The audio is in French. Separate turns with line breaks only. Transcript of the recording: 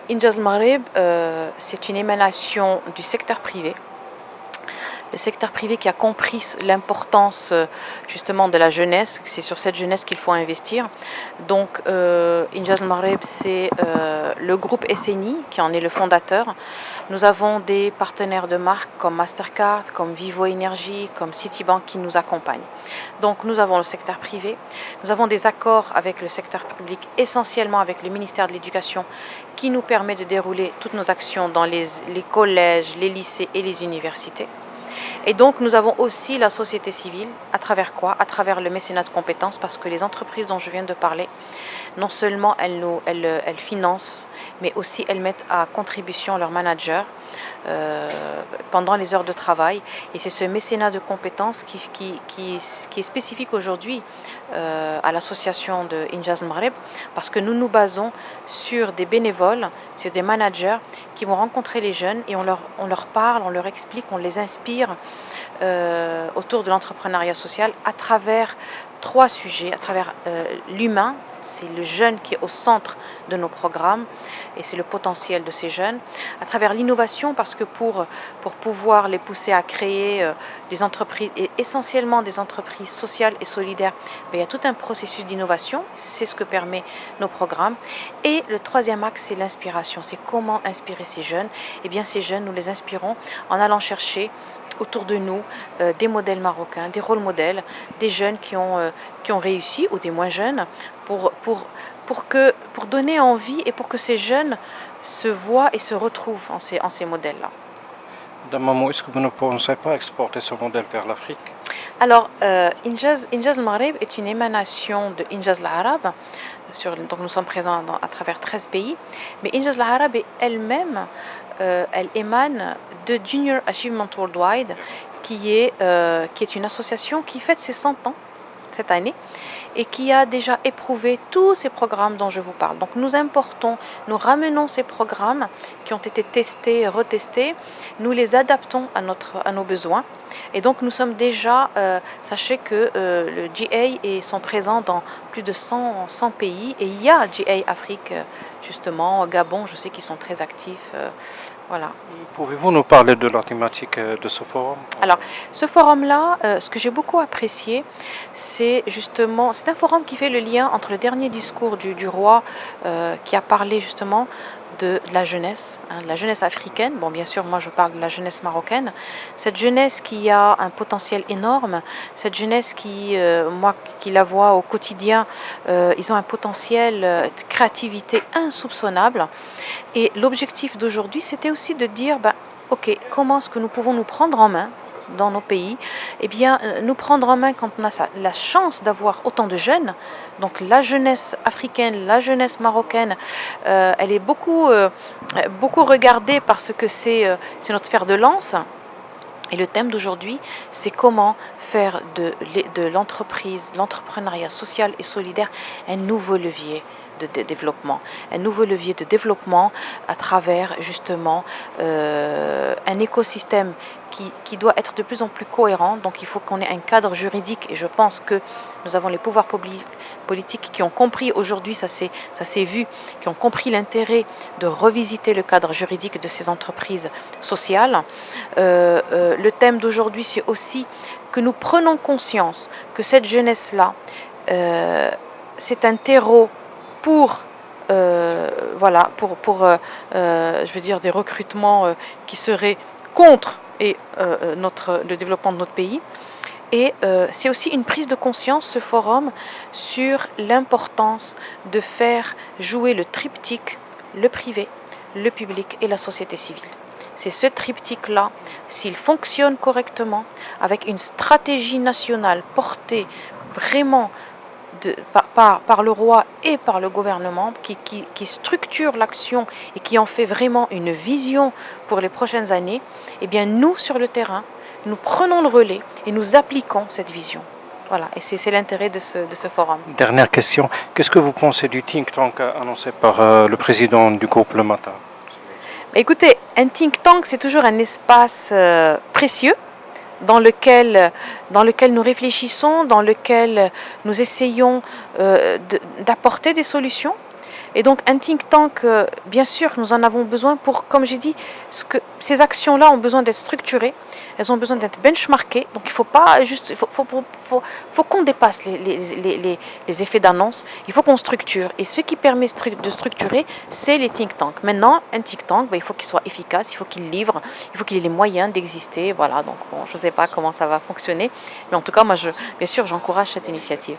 Injaz Maghreb, c'est une émanation du secteur privé. Le secteur privé qui a compris l'importance justement de la jeunesse, c'est sur cette jeunesse qu'il faut investir. Donc Injaz Maghreb, c'est le groupe SNI qui en est le fondateur. Nous avons des partenaires de marque comme Mastercard, comme Vivo Énergie, comme Citibank qui nous accompagnent. Donc nous avons le secteur privé, nous avons des accords avec le secteur public, essentiellement avec le ministère de l'Éducation, qui nous permet de dérouler toutes nos actions dans les collèges, les lycées et les universités. Et donc nous avons aussi la société civile, à travers quoi? À travers le mécénat de compétences, parce que les entreprises dont je viens de parler, non seulement elles financent, mais aussi elles mettent à contribution leurs managers pendant les heures de travail. Et c'est ce mécénat de compétences qui est spécifique aujourd'hui à l'association de Injaz Maghreb, parce que nous nous basons sur des bénévoles, sur des managers qui vont rencontrer les jeunes et on leur parle, on leur explique, on les inspire autour de l'entrepreneuriat social à travers 3 sujets, à travers l'humain. C'est le jeune qui est au centre de nos programmes et c'est le potentiel de ces jeunes. À travers l'innovation, parce que pour pouvoir les pousser à créer des entreprises, et essentiellement des entreprises sociales et solidaires, il y a tout un processus d'innovation, c'est ce que permet nos programmes. Et le 3e axe, c'est l'inspiration. C'est comment inspirer ces jeunes. Eh bien, ces jeunes, nous les inspirons en allant chercher autour de nous des modèles marocains, des rôles modèles, des jeunes qui ont réussi ou des moins jeunes, pour donner envie et pour que ces jeunes se voient et se retrouvent en ces modèles-là.
D'un moment, est-ce que vous ne pensez pas exporter ce modèle vers l'Afrique?
Alors, Injaz Maghreb est une émanation de Injaz l'Arab, donc nous sommes présents à travers 13 pays, mais Injaz l'Arab elle-même, elle émane de Junior Achievement Worldwide, qui est une association qui fête ses 100 ans cette année et qui a déjà éprouvé tous ces programmes dont je vous parle. Donc nous nous ramenons ces programmes qui ont été testés, retestés, nous les adaptons à nos besoins. Et donc nous sommes déjà, sachez que le GA sont présents dans plus de 100 pays et il y a GA Afrique justement, au Gabon, je sais qu'ils sont très actifs. Voilà.
Pouvez-vous nous parler de la thématique de ce forum?
Alors, ce forum-là, ce que j'ai beaucoup apprécié, c'est justement, c'est un forum qui fait le lien entre le dernier discours du roi qui a parlé justement de la jeunesse, de la jeunesse africaine. Bon, bien sûr, moi je parle de la jeunesse marocaine. Cette jeunesse qui a un potentiel énorme, cette jeunesse moi qui la vois au quotidien, ils ont un potentiel de créativité insoupçonnable. Et l'objectif d'aujourd'hui, c'était aussi de dire, ok, comment est-ce que nous pouvons nous prendre en main dans nos pays? Eh bien, nous prendre en main quand on a la chance d'avoir autant de jeunes. Donc la jeunesse africaine, la jeunesse marocaine, elle est beaucoup regardée parce que c'est notre fer de lance. Et le thème d'aujourd'hui, c'est comment faire de l'entreprise, l'entrepreneuriat social et solidaire, un nouveau levier de développement. Un nouveau levier de développement à travers justement un écosystème qui doit être de plus en plus cohérent. Donc il faut qu'on ait un cadre juridique et je pense que nous avons les pouvoirs politiques qui ont compris aujourd'hui, ça s'est vu, qui ont compris l'intérêt de revisiter le cadre juridique de ces entreprises sociales. Le thème d'aujourd'hui, c'est aussi que nous prenons conscience que cette jeunesse-là, c'est un terreau pour je veux dire des recrutements qui seraient contre le développement de notre pays. Et c'est aussi une prise de conscience, ce forum, sur l'importance de faire jouer le triptyque, le privé, le public et la société civile. C'est ce triptyque-là, s'il fonctionne correctement, avec une stratégie nationale portée vraiment par le roi et par le gouvernement, qui structure l'action et qui en fait vraiment une vision pour les prochaines années, eh bien nous, sur le terrain, nous prenons le relais et nous appliquons cette vision. Voilà, et c'est l'intérêt de ce forum.
Dernière question, qu'est-ce que vous pensez du think tank annoncé par le président du groupe le matin?
Écoutez, un think tank, c'est toujours un espace précieux dans lequel nous réfléchissons, dans lequel nous essayons d'apporter des solutions. Et donc un think tank, bien sûr, nous en avons besoin pour, comme j'ai dit, ces actions-là ont besoin d'être structurées, elles ont besoin d'être benchmarkées. Donc il faut pas juste, faut qu'on dépasse les effets d'annonce. Il faut qu'on structure. Et ce qui permet de structurer, c'est les think tanks. Maintenant, un think tank, il faut qu'il soit efficace, il faut qu'il livre, il faut qu'il ait les moyens d'exister. Voilà. Donc bon, je ne sais pas comment ça va fonctionner, mais en tout cas, moi, bien sûr, j'encourage cette initiative.